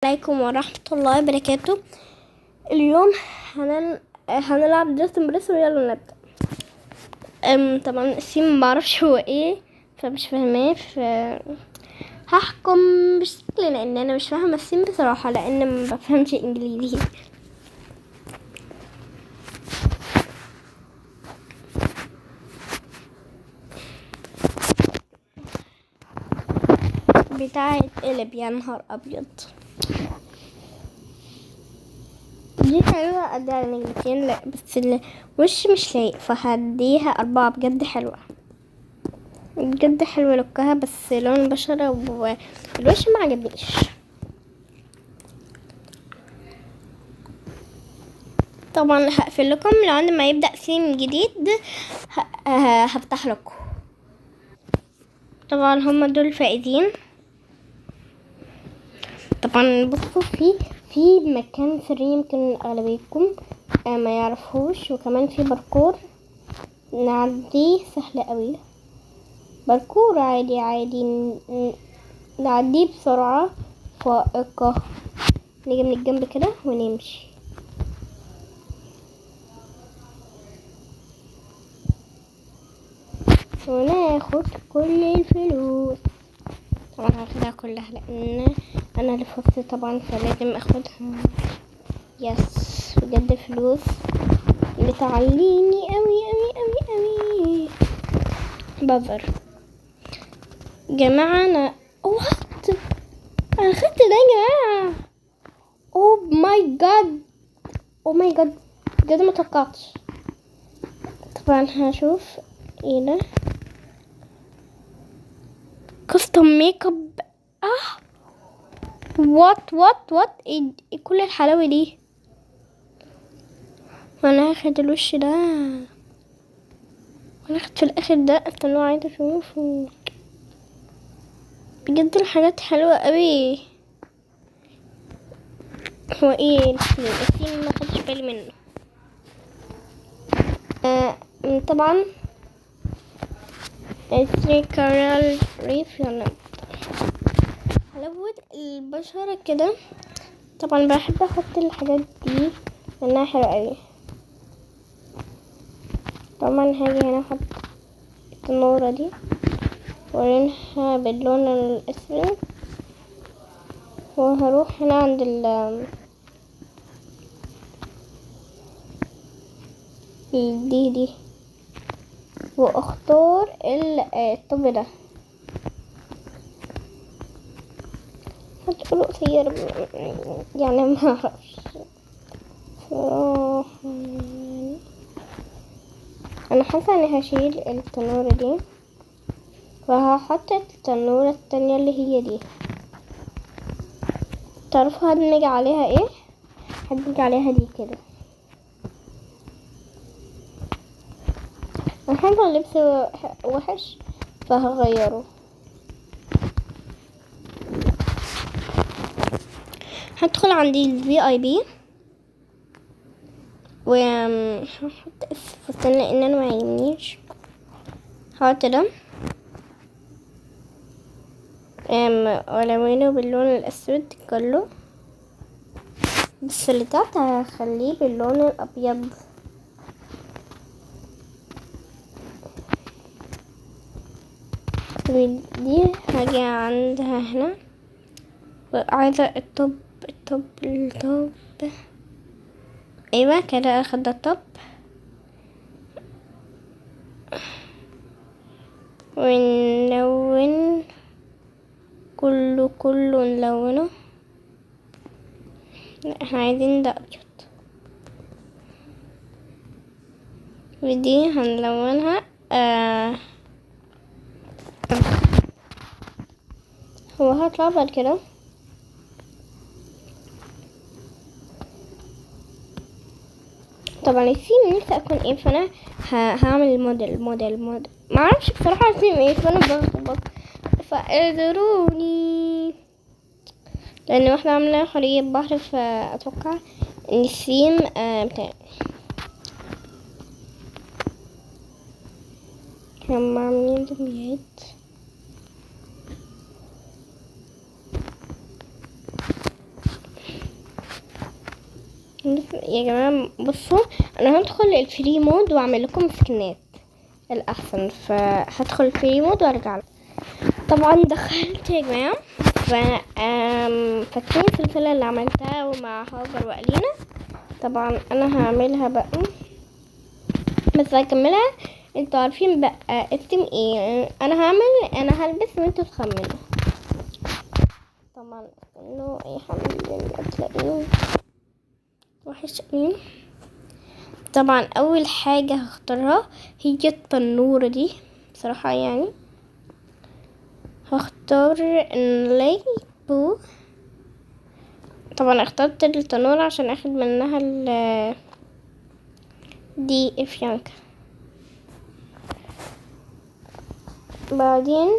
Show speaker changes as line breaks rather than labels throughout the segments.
عليكم ورحمة الله وبركاته. اليوم هنلعب درس امبريس، ويلا نبدأ. طبعا السيم معرفش هو ايه، فمش فاهماه، هحكم بشكل لان انا مش فاهمة السيم بصراحة، لان ما بفهمش انجليزي. بتاعة قلب، يا نهار ابيض. دي حلوة قد على نجمتين، لا بس الوش مش لايق، فهديها 4. بجد حلوة، بجد حلوة لوكها، بس لون البشرة والوش ما عجبنيش. طبعا هقفل لكم لو عندما يبدأ سين جديد هفتح لكم. طبعا هما دول فائزين. طبعا بصوا في مكان سري يمكن اغلبيتكم ما يعرفوش، وكمان في باركور نعديه سهل قوي. باركور عادي نعديه بسرعة فائقة. نيجي من الجنب كده ونمشي. وناخد كل الفلوس. طبعا هاخدها كلها لان انا اللي فزت طبعا، فلازم اخدها. يس، بجد فلوس بتعليني قوي قوي قوي قوي. بذر جماعة، انا خدت ده يا جماعة. اوه ماي جاد، بجد ما توقعتش. طبعا هشوف ايه ده. كاستم ميك اب. وات ايه كل الحلاوة دي. وانا هاخد الوش ده، وانا هاخد في الاخر ده. استنوا عايزة اشوف. بجد الحاجات حلوة قوي. هو ايه السين ما خدش بالي منه. طبعا كارل ريف، يلا حلوة البشرة كده. طبعا بحب احط الحاجات دي لانها حلوة قوي. طبعا هاجي هنا احط التنورة دي وارينها باللون الاسود، وهروح هنا عند دي واختار الطب ده. هتقولوا قصير يعني ما اعرفش صراحة. انا حاسه اني هشيل التنورة دي وهحط التنورة التانية اللي هي دي. تعرفوا هدمج عليها ايه؟ هدمج عليها دي كده. انا حاسه اللبس وحش فهغيره. هدخل عندي الVIP وهحط فستان لان انا ما يهمنيش. هحط ده ولونه باللون الاسود كله، بس اللي تحت هخليه باللون الابيض. دي هاجي عندها هنا وعايزة الطب. ايوه كده اخد الطب، ونلون كله نلونه. لا احنا عايزين ده ابيض، ودي هنلونها هو هطلع بعد كده. طبعا الثيم نفسي اكون ايه، فانا هعمل موديل ما اعرفش بصراحه الثيم ايه، فانا بخبط فاعذروني لان واحده عامله خلية بحر، فاتوقع ان الثيم بتاع هم عاملين دميات. يا جماعة بصوا، انا هدخل الفري مود واعمل لكم سكنات الاحسن، فهدخل الفري مود وارجع لكم. طبعا دخلت يا جماعة، فاكرين السلسلة اللي عملتها ومع هاجر وألينا؟ طبعا انا هعملها بقى، بس هكملها. انتوا عارفين بقى التيم ايه انا هلبس وانتوا تخمنوا. طبعا انه اي حد تلاقيه وحش قوي. طبعا اول حاجة هختارها هي التنورة دي بصراحة، يعني هختار ليبو. طبعا اخترت التنورة عشان اخد منها دي افيانكا. بعدين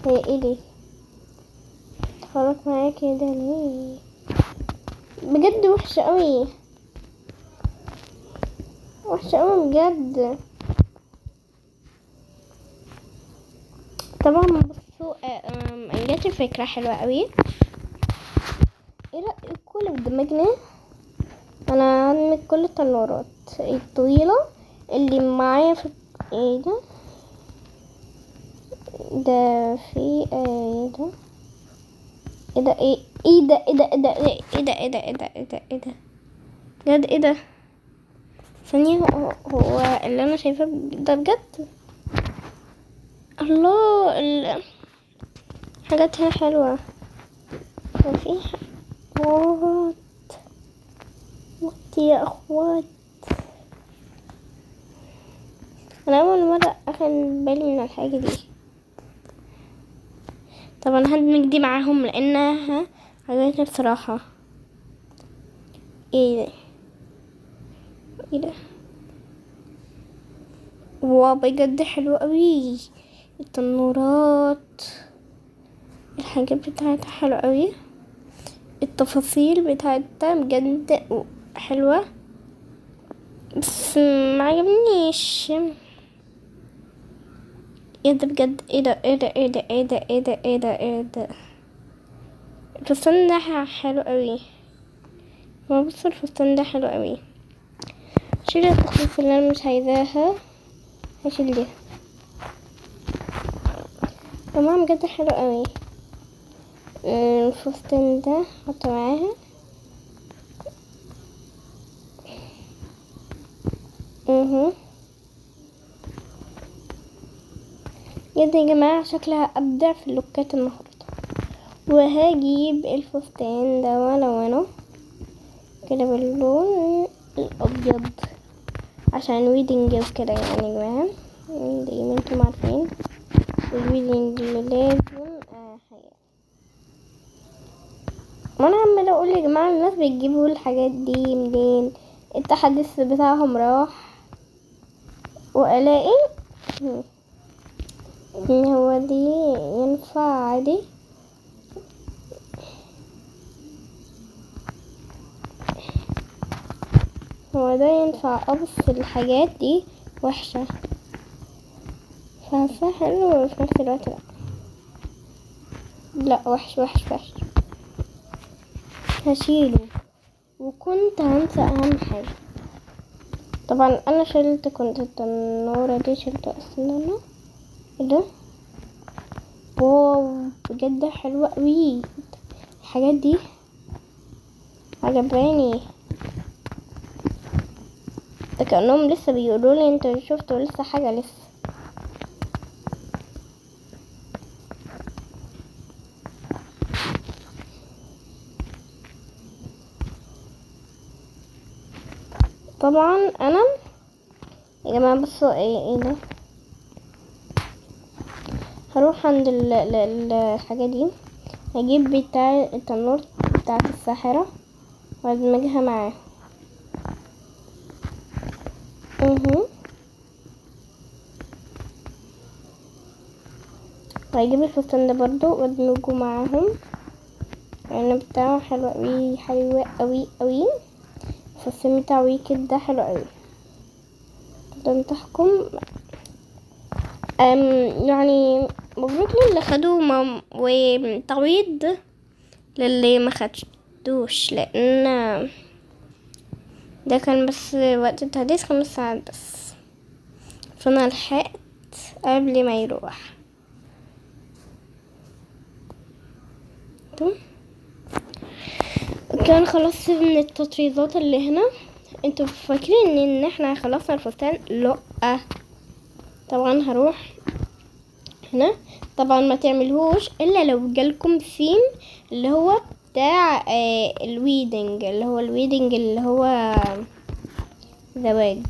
هي ايه دي؟ اتحرك معايا كده ليه؟ بجد وحشة قوي، وحشة قوي بجد. طبعا بصوا جات فكرة حلوة قوي. ايه رأيكم لو دمجنا، انا هدمج كل التنورات الطويلة اللي معايا في ايه ده في ايه ده ايه ده ايه ده ايه ده ايه ده ايه ده ايه ده ايه ده ايه ده ايه ده بجد ايه ده؟ ثانية، هو اللي انا شايفاه ده بجد؟ الله، حاجات هنا حلوة. وفي وات يا اخوات، انا اول مرة اخد بالي من الحاجة دي. طبعا هدمج دي معاهم لانها عجبتني بصراحة. ايه ده ايه ده؟ واو بجد حلو قوي، التنورات الحاجات بتاعتها حلوة قوي، التفاصيل بتاعتها بجد حلوة، بس ما عجبنيش. ايه ده بجد؟ ايه ده ايه ده ايه ده ايه ده ايه ده ايه ده ايه ده؟ الفستان ده حلو قوي. ما بص، الفستان ده حلو قوي. شيل التخفيف اللي انا مش عايزاها، هشيل دي. تمام بجد حلو قوي. الفستان ده حط معاها. بجد يا جماعة شكلها ابدع في اللوكات النهاردة. وهجيب الفستان ده والونه كده باللون الابيض عشان ويدنج وكده، يعني يا جماعة زي ما انتم عارفين الويدنج لازم حاجة. وانا عمالة اقول يا جماعة الناس بتجيبوا الحاجات دي منين؟ التحديث بتاعهم راح، والاقي هو دي ينفع عادي. هو ده ينفع، بس الحاجات دي وحشة، فحسها حلو وفي نفس الوقت لا وحش وحش وحش. هشيله. وكنت هنسى اهم حاجة. طبعا انا كنت التنورة دي شلت اصلا. ايه ده؟ واو بجد حلوة قوي، الحاجات دي عجباني. ده كأنهم لسه بيقولوا لي انتوا شفتوا لسه حاجة لسه. طبعا انا يا جماعة بصوا ايه ده، هروح عند الحاجة دي، هجيب بتاع التنور بتاعت الساحرة وادمجها معاه. وهجيب الفستان ده برضو وادمجه معاهم، يعني بتاعه حلو قوي، حلو قوي قوي. الفستان بتاع ويكد ده حلو قوي. ده تحكم يعني مبروك للي خدوه وتعويض للي ما خدوش، لان ده كان بس وقت التحديث 5 ساعات بس، فانا لحقت قبل ما يروح. كان خلاص من التطريزات اللي هنا. انتوا فاكرين ان احنا خلصنا الفستان؟ لا طبعا هروح هنا. طبعا ما تعملهوش الا لو جالكم ثيم اللي هو بتاع الويدنج، اللي هو زواج.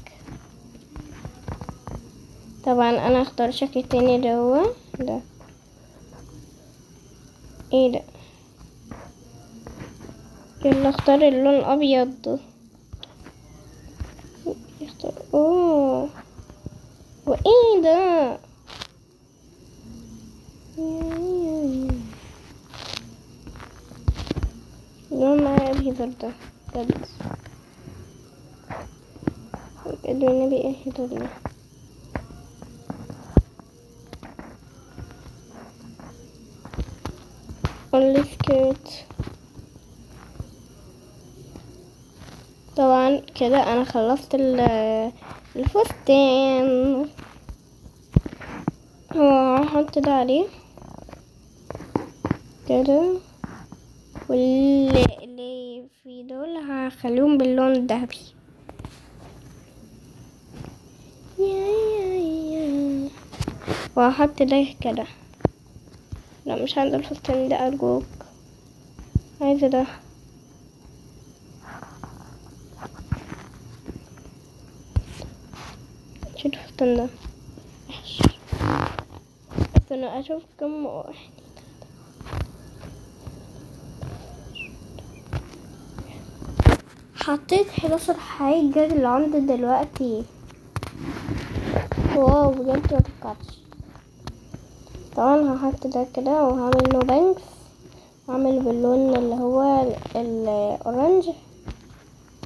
طبعا انا اختار شكل تاني اللي هو ده. ايه ده؟ يلا اختار اللون الابيض. اختار وايه ده؟ لون معايا الهيدر ده بجد بجد النبي. ايه الهيدر ده؟ السكيرت. طبعا كده انا خلصت الفستان. هحط ده عليه كده، واللي في دول هخليهم باللون الذهبي. وهحط ده كده. لا مش عايزة الفستان ده، ارجوك عايزة ده. شوف الفستان ده بس انا اشوف كم واحد. حطيت 11 حاجة اللي عندي دلوقتي. واو بجد متوقعتش. طبعا هحط ده كده وهعمل له بانكس، هعمل باللون اللي هو الاورنج.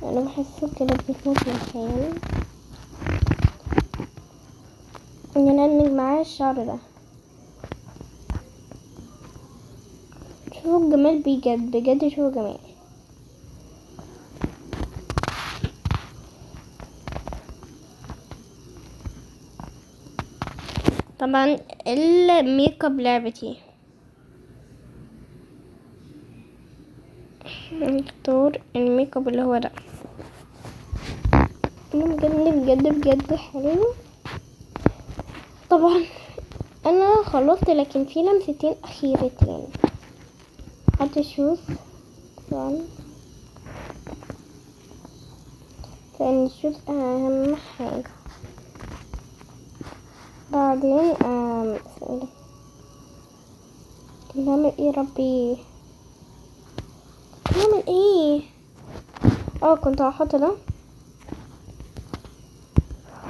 انا بحسه كده بيكون مكان ان ندمج معاه الشعر ده. شوفوا الجمال بجد بجد، شوفوا جمال. طبعا الميك اب لعبتي. نختار الميك اب اللي هو ده. بجد بجد بجد حلو. طبعا انا خلصت لكن في لمستين اخيرتين. حط شوز طبعا لان الشوز اهم حاجة. بعدين نعمل ايه ربي؟ نعمل ايه؟ كنت هحط ده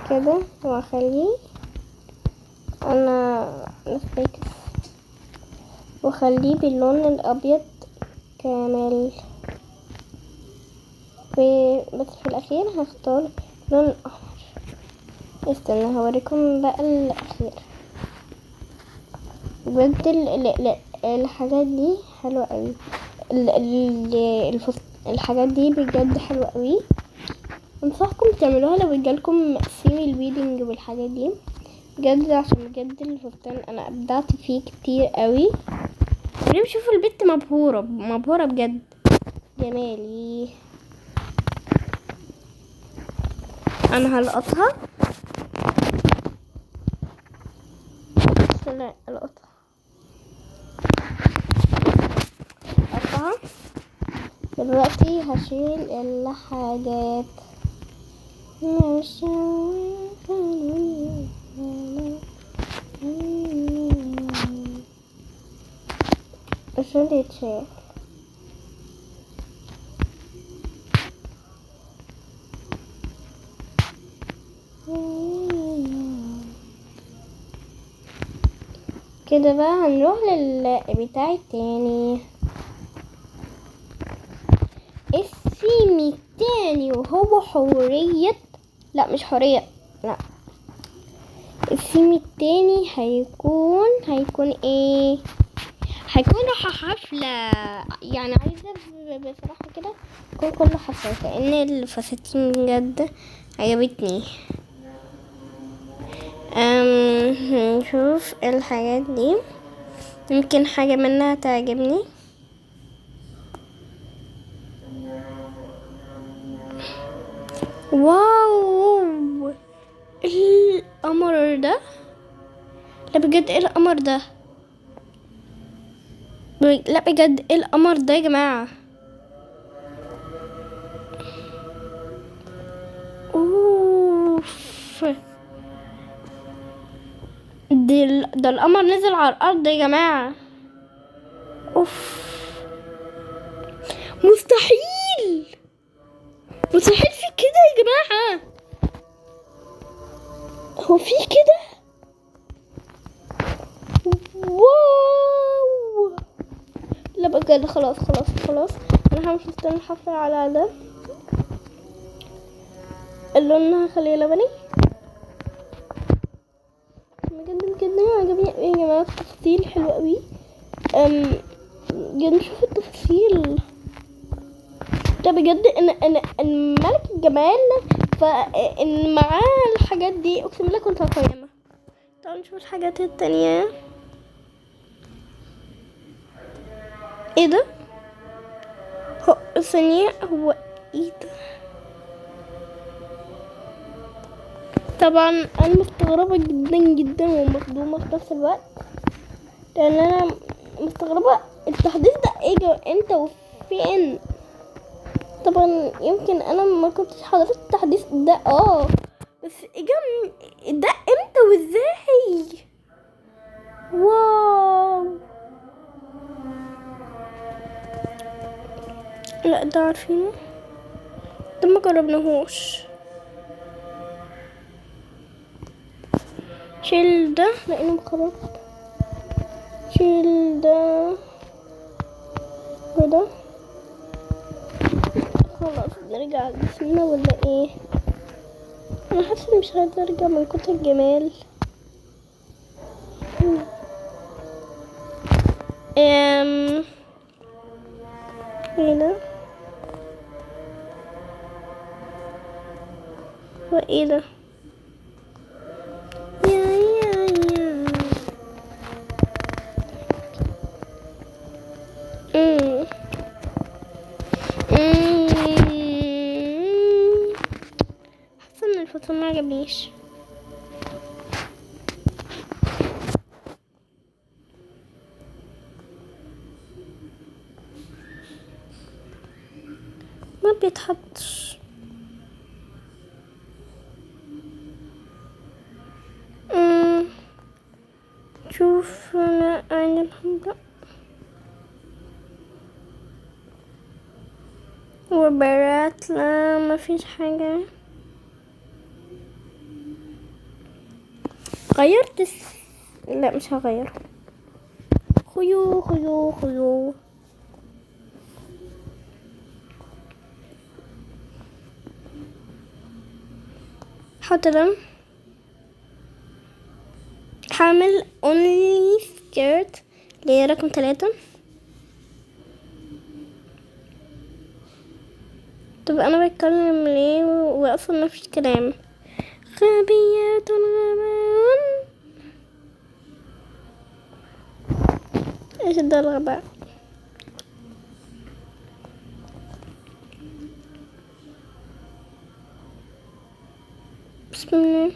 كده واخليه انا نفكس واخليه باللون الابيض كامل. بس في الاخير هختار لون احمر. استنى هوريكم بقى الاخير. بجد الحاجات دي حلوة قوي. الحاجات دي بجد حلوة قوي. انصحكم تعملوها لو جالكم سيم الويدنج والحاجات دي بجد، عشان بجد الفستان انا ابدعت فيه كتير قوي. وليه شوفوا البت مبهورة بجد جمالي. انا هلقطها. لا القطها دلوقتي. هشيل الحاجات. عشان يتشال. كده بقى هنروح للبتاع التاني، الثيم التاني، وهو حورية. لا مش حورية، لا. الثيم التاني هيكون ايه؟ هيكون حفلة، يعني عايزة بصراحة كده يكون كله حفلة، لأن الفساتين بجد عجبتني. نشوف الحاجات دي، يمكن حاجة منها تعجبني. واو، القمر ده، لا بجد ايه القمر ده، لا بجد ايه القمر ده يا جماعة. اوف، ده القمر نزل على الارض يا جماعة. اوف، مستحيل مستحيل في كده يا جماعة، هو في كده؟ واو، لا بجد خلاص خلاص خلاص، انا همشي استنى الحفلة على ده. اللون هخليه لبني. بجد بجد عجبني يا جماعة، التفاصيل حلوة قوي. بجد نشوف التفاصيل ده بجد، ان ملك الجمال، فان معاه الحاجات دي اقسم بالله كنت هقيمها. تعالوا نشوف الحاجات التانية. ايه ده؟ هو ثانية، هو ايه ده؟ طبعا انا مستغربة جدا جدا ومصدومة في نفس الوقت، لان انا مستغربة التحديث ده ايه امتى وفين. طبعا يمكن انا ما كنتش حضرت التحديث ده، بس ده امتى وازاي؟ واو، لا ده عارفينه، ده ما جربناهوش. شيل ده لانه مخرب، شيل ده وده. خلاص نرجع جسمنا ولا ايه؟ انا حاسه اني مش عايزه ارجع من كتر الجمال. ايه ده؟ وايه ده؟ يا أمم. حاسه ان الفوتون ما عجبنيش. ما بيتحطش. شوف انا عين الحمراء وبرات، لا ما فيش حاجة. غيرت لا مش هغير. خيو خيو خيو. حط ده، هعمل only skirt اللي هي رقم 3. طب انا بتكلم ليه واصلا مفيش كلام؟ غبيات غباء. ايش ده الغباء؟ بسم الله.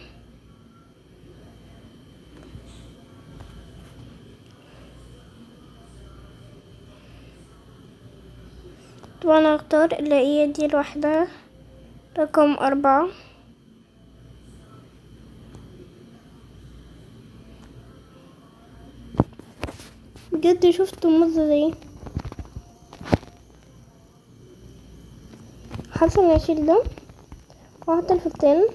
طبعا هختار اللي هي دي لوحدها رقم 4. بجد شفتوا الموزة دي؟ حاسة اني اشيل ده واحط الفستان.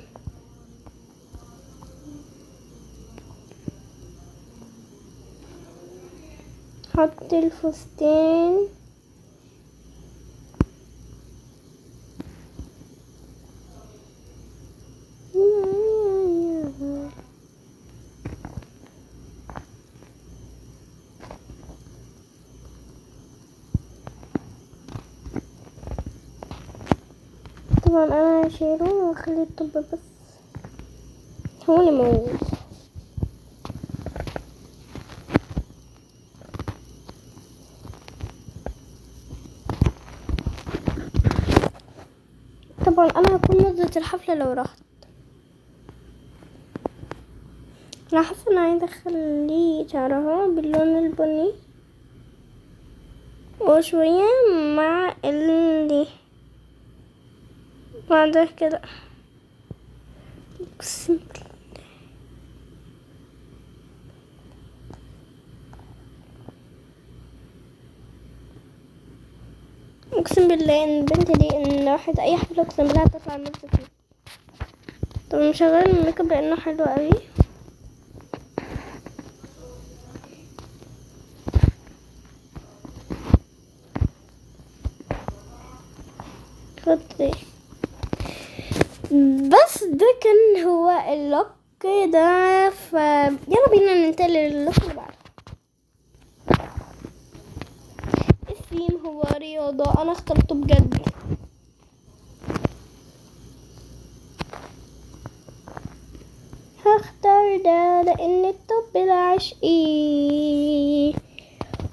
حط الفستان. طبعا انا هشيله واخلي الطب بس هو اللي موجود. طبعا انا هكون نظرة الحفلة لو رحت. انا حاسه ان عايزه اخليه شعرها باللون البني وشويه مع اللي بعد كده. اقسم اقسم بالله ان البنت دي ان راحت اي حفله اقسم بالله هتطلع نفس فيه. طب مشغل الميك اب لانه حلو قوي. خد بس ده كان هو اللوك ده. يلا بينا ننتقل للوك اللي بعده. الثيم هو رياضة. انا اخترته بجد. هختار ده لان التوب العشقي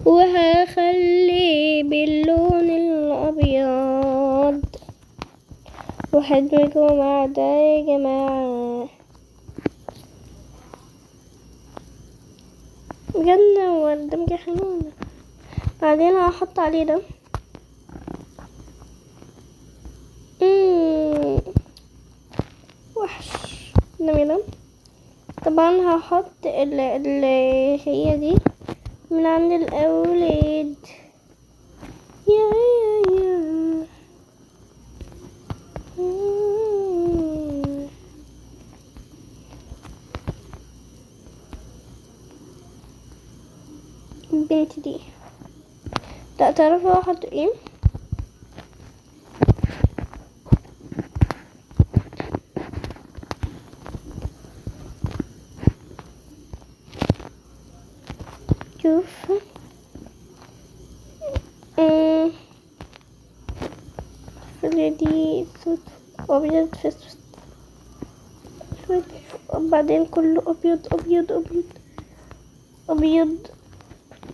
وهخليه باللون الابيض وهدمجه مع ده يا جماعة. بجد هو الدمج حلو. بعدين هحط عليه ده. وحش جميلة. طبعا هحط اللي هي دي من عند الأولاد. يا البنت دي. لا تعرفوا احط ايه؟ شوف دي صوت ابيض في اسود. بعدين كله ابيض ابيض ابيض ابيض.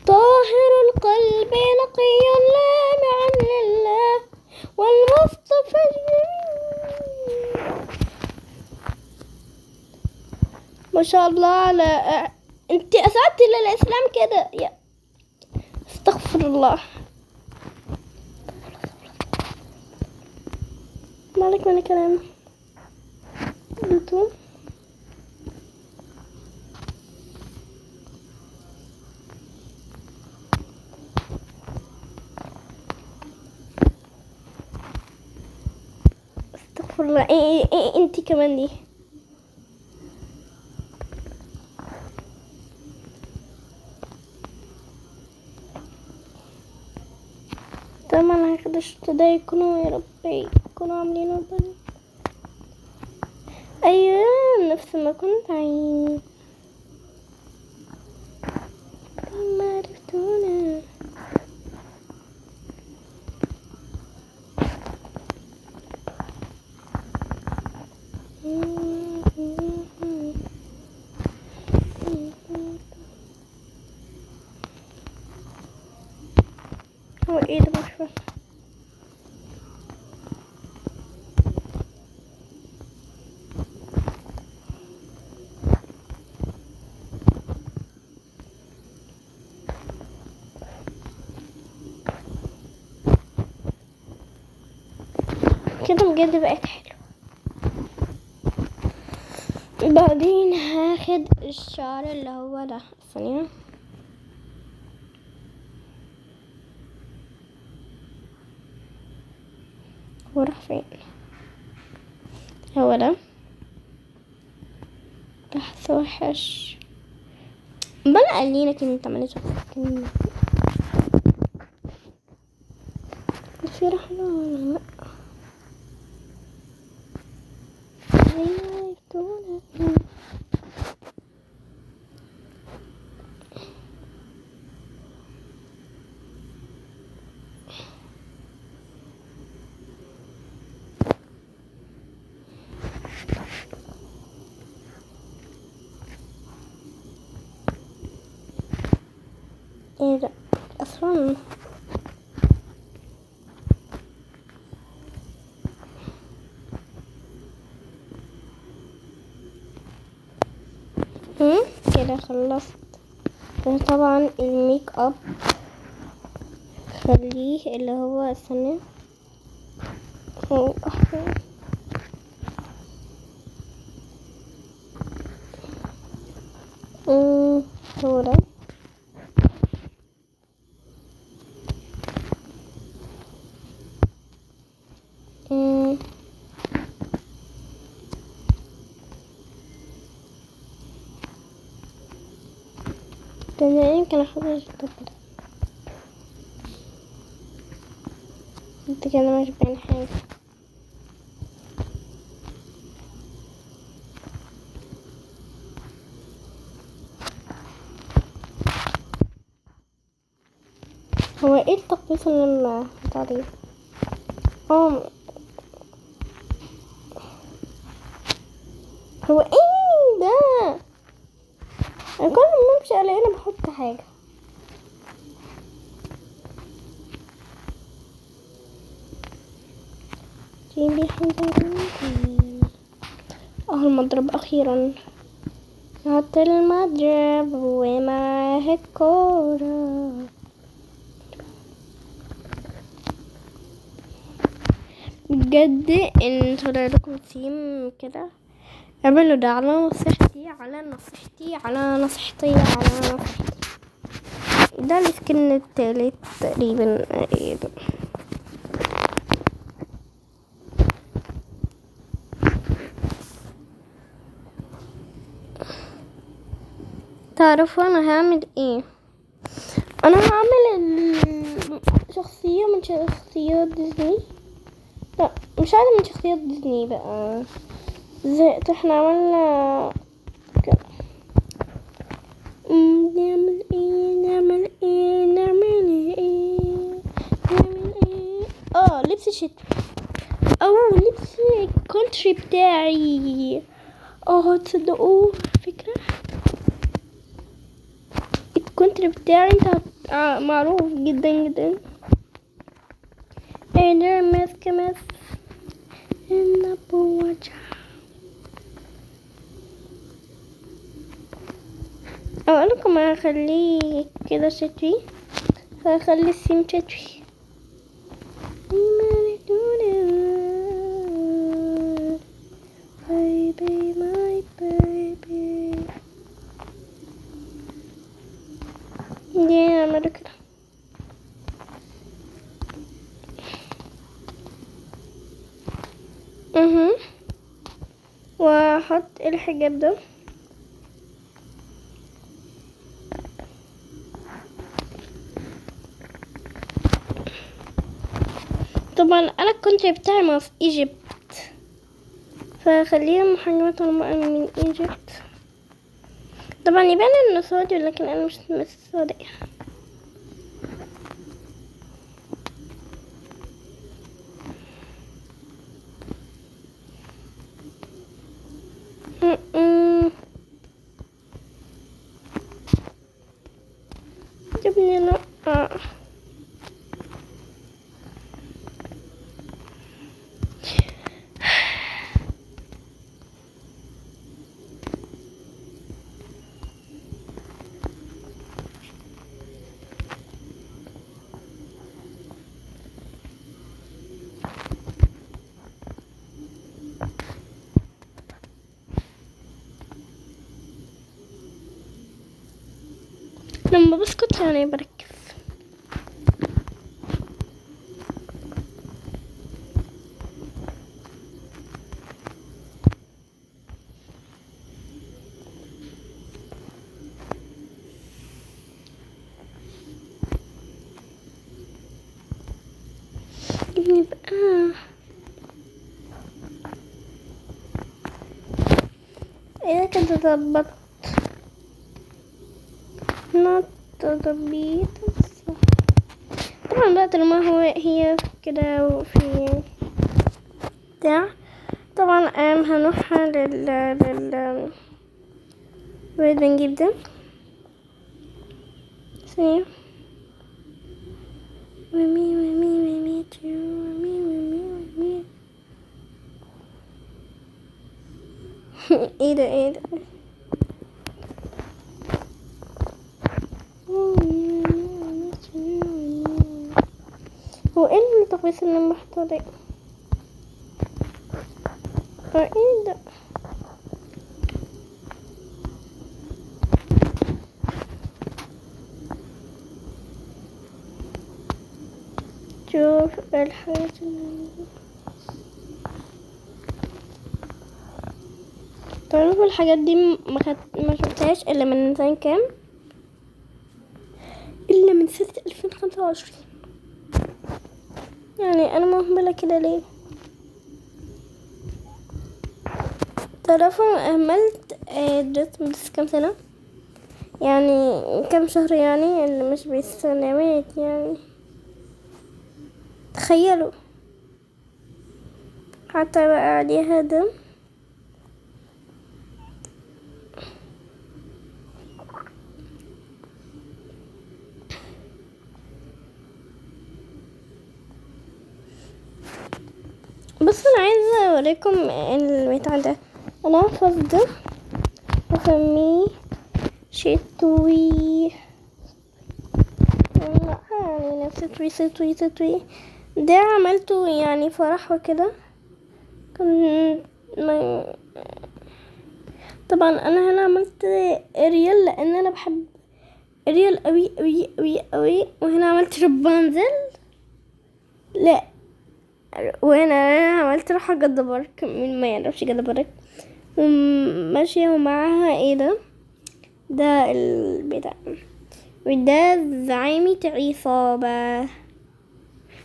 طاهر القلب نقي لامع لله والمصطفى ما شاء الله على انت اسعدتي للاسلام كده يا استغفر الله. مالك من كلام انتو. استغفر الله. ايه انتي كمان دي. طبعا هاخد الشتا ده يكونوا يا ربي يكونوا عاملين ربنا. ايوه نفس ما كنت عايز. ما عرفتونا. هو ايه ده مش فاهم. كده بجد بقت حلو. بعدين هاخد الشعر اللي هو ده ثانية. هو راح فين؟ هو ده بحث وحش. بلا قالينا كنت عملته في رحلة ولا لأ؟ اصلا. كده خلصت. طبعا الميك اب خليه اللي هو استنى هو هو ده. ده أنا يمكن احط الطب ده. انت كده مش باين حاجة. هو ايه التقليص اللي بتاع دي؟ هو ايه ده؟ انا كل ما امشي الاقيني بحط حاجة. جيبي حاجة. المضرب اخيرا. حط المضرب ومعاه الكورة. بجد ان طلع لكم ثيم كده، اعملوا ده على نصيحتي على نصيحتي على نصيحتي على نصيحتي. ده السكن التالت تقريبا. تعرفوا انا هعمل ايه؟ انا هعمل شخصية من شخصيات ديزني. لا مش عارفة من شخصيات ديزني بقى. زهقت. احنا عملنا كده. نعمل ايه نعمل ايه نعمل ايه نعمل ايه. لبس شتوي او لبس الكونتري بتاعي. تصدقوا فكرة الكونتري بتاعي انت معروف جدا جدا. انا ماسكة النبوة. اقول لكم هخليه كده شتوي. هخلي السيم شتوي. baby my baby. دي نعمل كده. واحط الحجاب ده. طبعا انا كنت بتاعي ما في ايجيبت، فخليها محجبات من ايجيبت. طبعا يبان انه سعودي لكن انا مش من السعودية. جبني لا. لما بسكت يعني بركز. ابني بقى اذا كنت ظبطت تظبيط الصح. طبعا بقى طالما هي كده وفي بتاع. طبعا هنروح بعد نجيب ده ثانية. me too. Me. ايه ده هو ايه التقويس اللي انا محتاجه؟ ايه ده؟ شوف الحاجات اللي تعرفوا الحاجات دي ما شفتهاش الا من سنة كام؟ الا من سنة 2025. يعني انا مهملة كده ليه؟ تعرفوا اهملت بس كام سنة، يعني كام شهر، يعني اللي مش بالسنوات يعني. تخيلوا حتى بقى عليها دم. بس انا عايزة اوريكم البتاع ده. انا هحفظ ده اسميه شتوي، يعني نفس توي ده عملته يعني فرح وكده. طبعا انا هنا عملت اريال لان انا بحب اريال قوي قوي قوي قوي. وهنا عملت رابنزل، لا، وهنا عملت روحة جد بارك. مين ما يعرفش جد بارك؟ ماشية ومعاها ايه ده البتاع، وده زعيمة عصابة.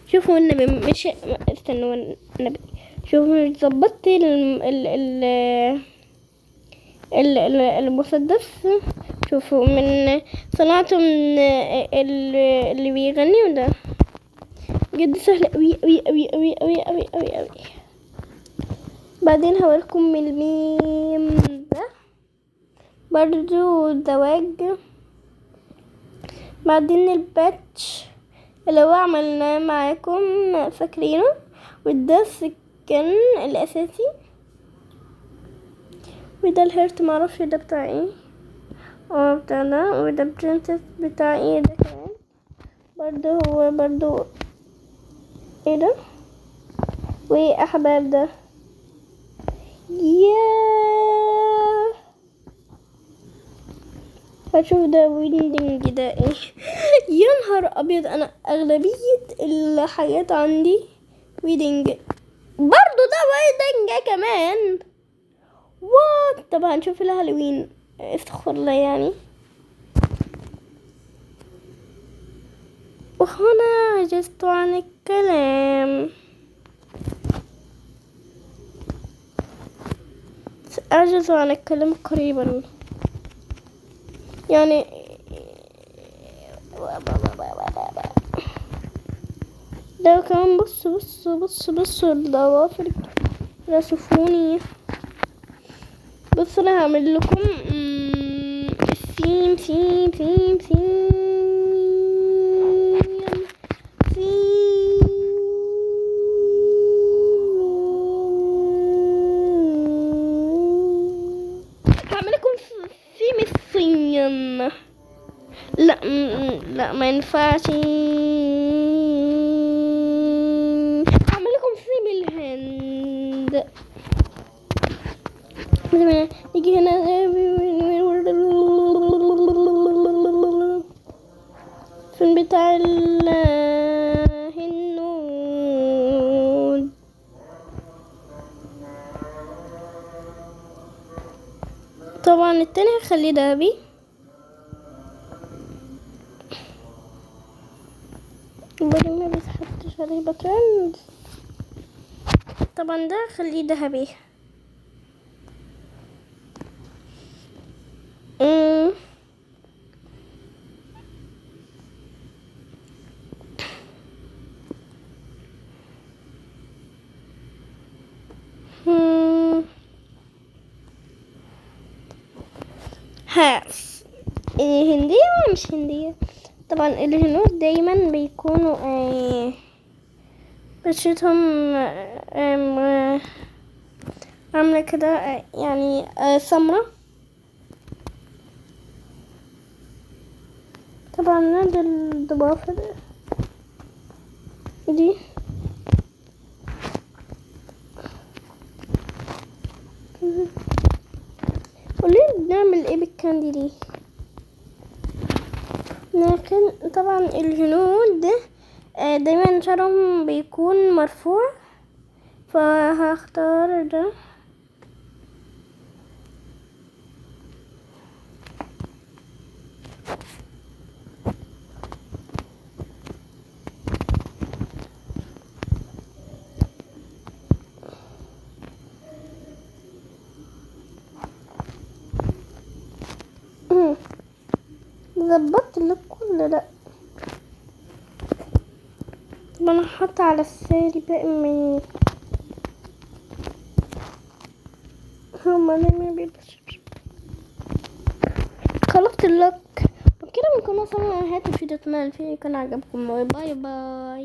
شوفوا النبي، مش استنوا النبي، شوفوا ظبطت المسدس. شوفوا من صنعته من اللي بيغني، وده جد سهل اوي اوي اوي اوي اوي اوي اوي اوي. بعدين هوريكم الميم ده برضو زواج. بعدين الباتش اللي هو عملناه معاكم فاكرينه، وده السكن الاساسي، وده الهيرت معرفش ده بتاع ايه، بتاع ده. وده برنسس بتاع ايه ده كمان برضو، هو برضو ايه ده. وايه احباب ده، ياه. هشوف ده ويندنج ده ايه. يا نهار ابيض، انا اغلبية الحاجات عندي ويدنج، برضو ده ويدنج كمان. وات، طب هنشوف الهالوين، استغفر الله يعني. وهنا عجزت عن الكلام، سأعجز عن الكلام قريبا يعني. ده كمان بصوا الضوافر رسفوني. بص انا هعمل لكم سيم هعمل لكم سيم الصين. لا ما ينفعش. هعمل لكم سيم الهند. نيجي هنا فين بتاع الهنود. طبعا التاني هخليه دهبي. برضه ما بيسحبتش عليه باترند. طبعا ده هخليه دهبي. هندية ولا مش هندية؟ طبعا الهنود دايما بيكونوا بشرتهم عاملة كده يعني سمرة. طبعا نادي الضبافة دي قولي بنعمل ايه بالكاندي دي. لكن طبعا الهنود دايما شعرهم بيكون مرفوع، فهختار ده. ظبطت اللوك ولا لا؟ طب انا هحط على الساري باقي من هما ما بيلبسش. خلصت اللوك وكده بنكون وصلنا لنهاية الفيديو. اتمنى الفيديو يكون عجبكم، باي باي.